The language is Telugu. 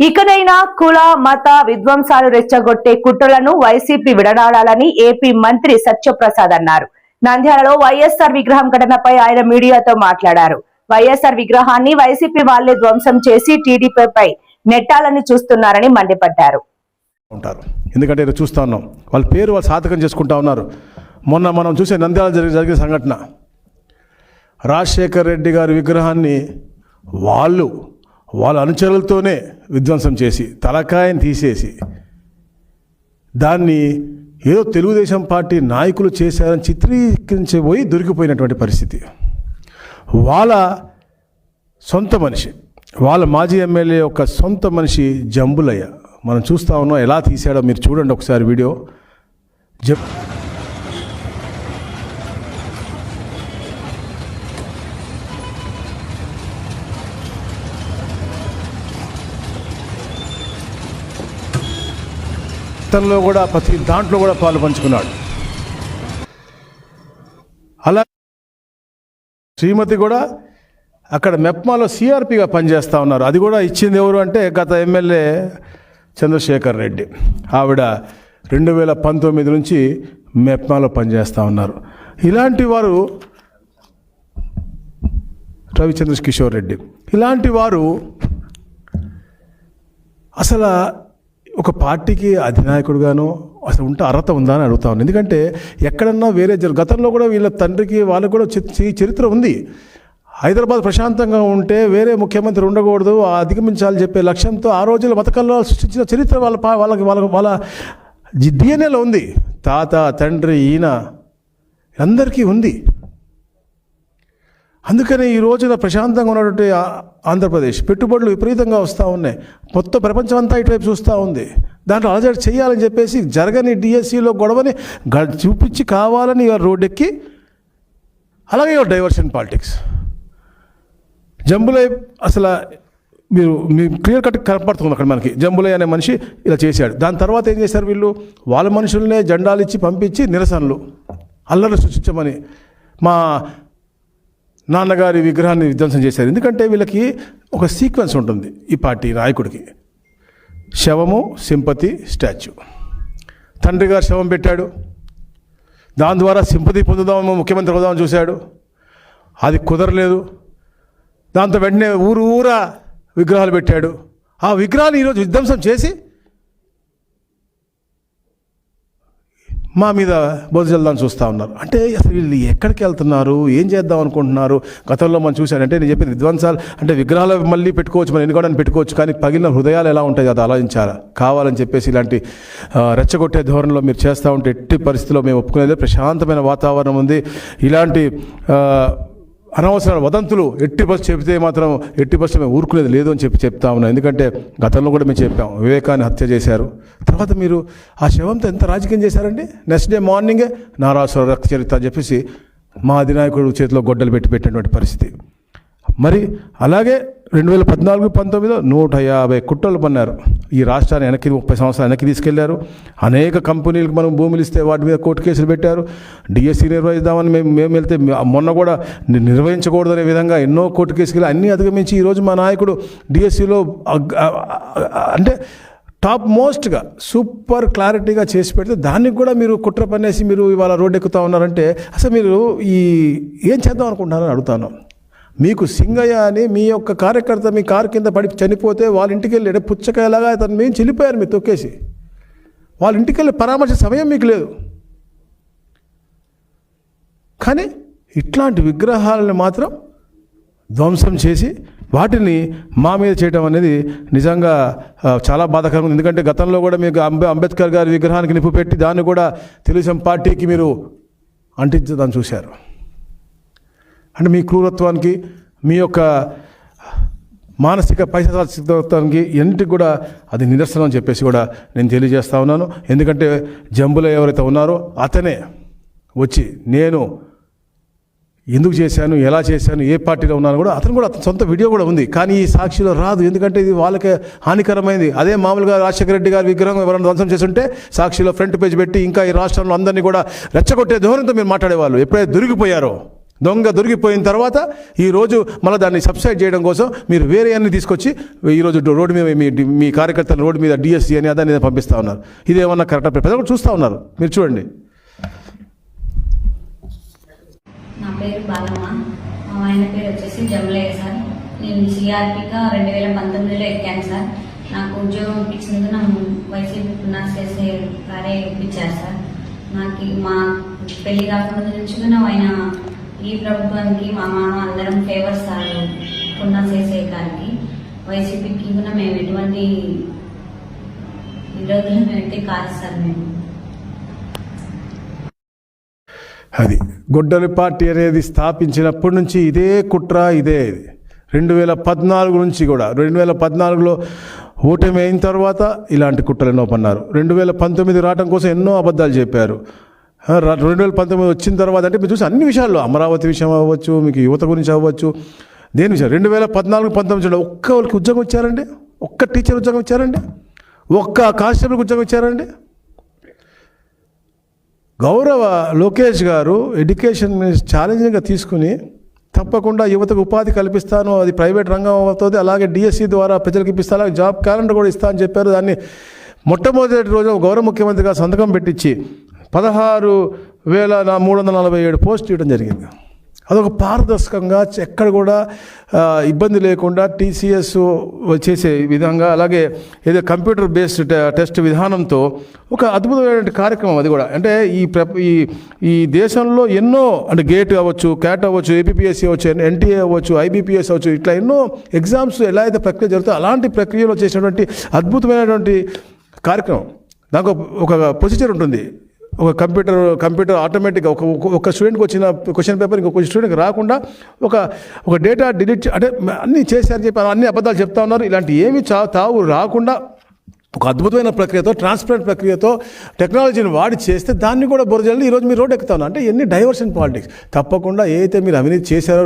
ఇకనైనా కుల మత విధ్వంసాలు రెచ్చగొట్టే కుట్రలను వైసీపీ విడనాడాలని ఏపీ మంత్రి సత్యప్రసాద్ అన్నారు. నంద్యాలలో వైఎస్ఆర్ విగ్రహం ఘటనపై ఆయన మీడియాతో మాట్లాడారు. వైఎస్ఆర్ విగ్రహాన్ని వైసీపీ వాళ్లే ధ్వంసం చేసి టీడీపీపై నెట్టాలని చూస్తున్నారని మండిపడ్డారు. ఎందుకంటే చూస్తా ఉన్నాం, వాళ్ళ పేరు వాళ్ళు సాధకం చేసుకుంటా ఉన్నారు. మొన్న మనం చూసే నంద్యాల జరిగిన సంఘటన, రాజశేఖర్ రెడ్డి గారి విగ్రహాన్ని వాళ్ళ అనుచరులతోనే విధ్వంసం చేసి తలకాయని తీసేసి దాన్ని ఏదో తెలుగుదేశం పార్టీ నాయకులు చేశారని చిత్రీకరించబోయి దొరికిపోయినటువంటి పరిస్థితి. వాళ్ళ సొంత మనిషి, వాళ్ళ మాజీ ఎమ్మెల్యే యొక్క సొంత మనిషి జంబులయ్య, మనం చూస్తూ ఉన్నాం. ఎలా తీశాడో మీరు చూడండి ఒకసారి వీడియో. తనలో కూడా ప్రతి దాంట్లో కూడా పాలు పంచుకున్నాడు. అలా శ్రీమతి కూడా అక్కడ మెప్మాలో సిఆర్పిగా పనిచేస్తూ ఉన్నారు. అది కూడా ఇచ్చింది ఎవరు అంటే గత ఎమ్మెల్యే చంద్రశేఖర్ రెడ్డి. ఆవిడ 2019 నుంచి మెప్మాలో పనిచేస్తూ ఉన్నారు. ఇలాంటి వారు రవిచంద్ర కిషోర్ రెడ్డి, ఇలాంటి వారు అసలు ఒక పార్టీకి అధినాయకుడుగాను అసలు ఉంటే అర్హత ఉందా అని అడుగుతా ఉన్నాను. ఎందుకంటే ఎక్కడన్నా వేరే గతంలో కూడా వీళ్ళ తండ్రికి వాళ్ళకు కూడా చరిత్ర ఉంది. హైదరాబాద్ ప్రశాంతంగా ఉంటే వేరే ముఖ్యమంత్రి ఉండకూడదు, అధిగమించాలని చెప్పే లక్ష్యంతో ఆ రోజుల్లో మతకల్లో సృష్టించిన చరిత్ర వాళ్ళ డిఎన్ఏలో ఉంది. తాత తండ్రి ఈయన అందరికీ ఉంది. అందుకని ఈ రోజున ప్రశాంతంగా ఉన్నటువంటి ఆంధ్రప్రదేశ్ పెట్టుబడులు విపరీతంగా వస్తూ ఉన్నాయి. మొత్తం ప్రపంచం అంతా ఇటువైపు చూస్తూ ఉంది. దాంట్లో అలజడి చేయాలని చెప్పేసి జరగని డిఎస్సిలో గొడవని చూపించి కావాలని రోడ్డెక్కి, అలాగే డైవర్షన్ పాలిటిక్స్. జంబులయ్య అసలు మీ క్లియర్ కట్ కనపడుతుంది అక్కడ మనకి. జంబులయ్య అనే మనిషి ఇలా చేశాడు. దాని తర్వాత ఏం చేశారు వీళ్ళు? వాళ్ళ మనుషులనే జెండాలు ఇచ్చి పంపించి నిరసనలు అల్లరి సృష్టించమని మా నాన్నగారి విగ్రహాన్ని విధ్వంసం చేశారు. ఎందుకంటే వీళ్ళకి ఒక సీక్వెన్స్ ఉంటుంది ఈ పార్టీ నాయకుడికి. శవము, సింపతి, స్టాచ్యూ. తండ్రి గారు శవం పెట్టాడు, దాని ద్వారా సింపతి పొందుదామో ముఖ్యమంత్రి అవుదామని చూశాడు, అది కుదరలేదు. దాంతో వెంటనే ఊరా విగ్రహాలు పెట్టాడు. ఆ విగ్రహాన్ని ఈరోజు విధ్వంసం చేసి మా మీద బొద్దుజల్దాన్ని చూస్తూ ఉన్నారు. అంటే అసలు వీళ్ళు ఎక్కడికి వెళ్తున్నారు, ఏం చేద్దాం అనుకుంటున్నారు? గతంలో మనం చూశానంటే నేను చెప్పిన విధ్వంసాలు అంటే విగ్రహాలు మళ్ళీ పెట్టుకోవచ్చు, మనం ఎన్నుకోవడానికి పెట్టుకోవచ్చు, కానీ పగిలిన హృదయాలు ఎలా ఉంటాయి అది ఆలోచించాలి. కావాలని చెప్పేసి ఇలాంటి రెచ్చగొట్టే ధోరణిలో మీరు చేస్తూ ఉంటే ఎట్టి పరిస్థితిలో మేము ఒప్పుకునేది. ప్రశాంతమైన వాతావరణం ఉంది. ఇలాంటి అనవసరమైన వదంతులు ఎట్టి బస్సు చెబితే మాత్రం ఎట్టి బస్సు మేము ఊరుకునేది లేదు అని చెప్తా ఉన్నాం. ఎందుకంటే గతంలో కూడా మేము చెప్పాం, వివేకాన్ని హత్య చేశారు. తర్వాత మీరు ఆ శవంతో ఎంత రాజకీయం చేశారండి. నెక్స్ట్ డే మార్నింగే నారాసుర రక్త చరిత్ర అని చెప్పేసి మా అధినాయకుడు చేతిలో గొడ్డలు పెట్టినటువంటి పరిస్థితి. మరి అలాగే 2014-19లో 150 కుట్రలు పన్నారు. ఈ రాష్ట్రాన్ని 30 సంవత్సరాలు వెనక్కి తీసుకెళ్లారు. అనేక కంపెనీలకు మనం భూములు ఇస్తే వాటి మీద కోర్టు కేసులు పెట్టారు. డిఎస్సి నిర్వహిద్దామని మేము వెళ్తే మొన్న కూడా నిర్వహించకూడదనే విధంగా ఎన్నో కోర్టు కేసులు అన్నీ అధిగమించి ఈరోజు మా నాయకుడు డిఎస్సిలో అంటే టాప్ మోస్ట్గా సూపర్ క్లారిటీగా చేసి పెడితే దానికి కూడా మీరు కుట్ర పనేసి మీరు ఇవాళ రోడ్డు ఎక్కుతూ ఉన్నారంటే అసలు మీరు ఏం చేద్దాం అనుకుంటున్నారని అడుగుతాను. మీకు సింగయ్య అని మీ యొక్క కార్యకర్త మీ కారు కింద పడి చనిపోతే వాళ్ళ ఇంటికి వెళ్ళి పుచ్చకాయలాగా అతను మేము చెల్లిపోయారు, మీరు తొక్కేసి వాళ్ళ ఇంటికి వెళ్ళి పరామర్శ సమయం మీకు లేదు. కానీ ఇట్లాంటి విగ్రహాలను మాత్రం ధ్వంసం చేసి వాటిని మా మీద చేయడం అనేది నిజంగా చాలా బాధాకరంగా. ఎందుకంటే గతంలో కూడా మీకు అంబేద్కర్ గారి విగ్రహానికి నిప్పు పెట్టి దాన్ని కూడా తెలుగుదేశం పార్టీకి మీరు అంటించదని చూశారు. అంటే మీ క్రూరత్వానికి, మీ యొక్క మానసిక పైశాచికత్వానికి ఎన్నిటికి కూడా అది నిదర్శనం అని చెప్పేసి కూడా నేను తెలియజేస్తా ఉన్నాను. ఎందుకంటే జంబులయ్య ఎవరైతే ఉన్నారో అతనే వచ్చి నేను ఎందుకు చేశాను, ఎలా చేశాను, ఏ పార్టీలో ఉన్నాను కూడా అతను సొంత వీడియో కూడా ఉంది. కానీ ఈ సాక్షిలో రాదు, ఎందుకంటే ఇది వాళ్ళకే హానికరమైంది. అదే మామూలుగా రాజశేఖర రెడ్డి గారి విగ్రహం ఎవరైనా ధ్వంసం చేస్తుంటే సాక్షిలో ఫ్రంట్ పేజ్ పెట్టి ఇంకా ఈ రాష్ట్రంలో అందరినీ కూడా రెచ్చగొట్టే ధోరణితో మీరు మాట్లాడేవాళ్ళు. ఎప్పుడైతే దొరికిపోయారో దొంగ దొరికిపోయిన తర్వాత ఈరోజు మళ్ళీ దాన్ని సబ్సైడ్ చేయడం కోసం మీరు వేరే అన్ని తీసుకొచ్చి ఈరోజు రోడ్డు మీద మీ కార్యకర్తలు రోడ్డు మీద డిఎస్సీ అని అదాన్ని పంపిస్తూ ఉన్నారు. ఇదేమన్నా కరెక్ట్? ప్రజలు కూడా చూస్తూ ఉన్నారు, మీరు చూడండి. నా పేరు బాలమ్మ, మా ఆయన పేరు వచ్చేసి జమలయ్య సార్. నేను సిఆర్పిగా 2019లో ఎక్కాను సార్. నాకు ఉద్యోగం ఇప్పించినందుకు నా వైసీపీ పునర్సేసే వారే ఇప్పించారు సార్. నాకు మా పెళ్లి కాకముందు నుంచి కూడా ఆయన ఈ ప్రభుత్వానికి మా మామ అందరం ఫేవర్ సార్ పునర్సేసే గారికి. వైసీపీకి కూడా మేము ఎటువంటి విరోధులు అయితే కాదు సార్. మేము అది గొడ్డలి పార్టీ అనేది స్థాపించినప్పటి నుంచి ఇదే కుట్ర, ఇదే 2014 నుంచి కూడా. 2014లో ఓటమి అయిన తర్వాత ఇలాంటి కుట్రలు ఎన్నో పన్నారు. 2019 రావడం కోసం ఎన్నో అబద్ధాలు చెప్పారు. 2019 వచ్చిన తర్వాత అంటే మీరు చూసి అన్ని విషయాల్లో, అమరావతి విషయం అవ్వచ్చు, మీకు యువత గురించి అవ్వచ్చు, దేని విషయం 2014-19 ఒక్క వాళ్ళకి ఉద్యోగం ఇచ్చారండి? ఒక్క టీచర్ ఉద్యోగం ఇచ్చారండి? ఒక్క కానిస్టేబుల్కి ఉద్యోగం ఇచ్చారండి? గౌరవ లోకేష్ గారు ఎడ్యుకేషన్ ఛాలెంజింగ్గా తీసుకుని తప్పకుండా యువతకు ఉపాధి కల్పిస్తాను, అది ప్రైవేట్ రంగం అవుతుంది, అలాగే డిఎస్సి ద్వారా ప్రజలకు ఇప్పిస్తాను, అలాగే జాబ్ క్యాలెండర్ కూడా ఇస్తా అని చెప్పారు. దాన్ని మొట్టమొదటి రోజు గౌరవ ముఖ్యమంత్రిగా సంతకం పెట్టించి 16,347 పోస్టులు ఇవ్వడం జరిగింది. అదొక పారదర్శకంగా ఎక్కడ కూడా ఇబ్బంది లేకుండా టీసీఎస్ చేసే విధంగా, అలాగే ఏదో కంప్యూటర్ బేస్డ్ టెస్ట్ విధానంతో ఒక అద్భుతమైన కార్యక్రమం అది కూడా. అంటే ఈ దేశంలో ఎన్నో, అంటే గేట్ అవ్వచ్చు, క్యాట్ అవ్వచ్చు, ఏపీపీఎస్సీ అవ్వచ్చు, ఎన్టీఏ అవ్వచ్చు, ఐబీపీఎస్ అవ్వచ్చు, ఇట్లా ఎన్నో ఎగ్జామ్స్ ఎలా అయితే ప్రక్రియ జరుగుతుందో అలాంటి ప్రక్రియలో చేసినటువంటి అద్భుతమైనటువంటి కార్యక్రమం. దానికి ఒక ప్రొసీజర్ ఉంటుంది. ఒక కంప్యూటర్ ఆటోమేటిక్గా ఒక స్టూడెంట్కి వచ్చిన క్వశ్చన్ పేపర్ ఇంకొక స్టూడెంట్కి రాకుండా ఒక డేటా డిలీట్, అంటే అన్నీ చేశారని చెప్పి అన్ని అబద్ధాలు చెప్తా ఉన్నారు. ఇలాంటి ఏమీ తావు రాకుండా ఒక అద్భుతమైన ప్రక్రియతో, ట్రాన్స్పరెంట్ ప్రక్రియతో టెక్నాలజీని వాడి చేస్తే దాన్ని కూడా బురజల్లి ఈరోజు మీరు రోడ్ ఎక్కుతా ఉన్నారు. అంటే ఎన్ని డైవర్షన్ పాలిటిక్స్. తప్పకుండా ఏదైతే మీరు అవినీతి చేశారో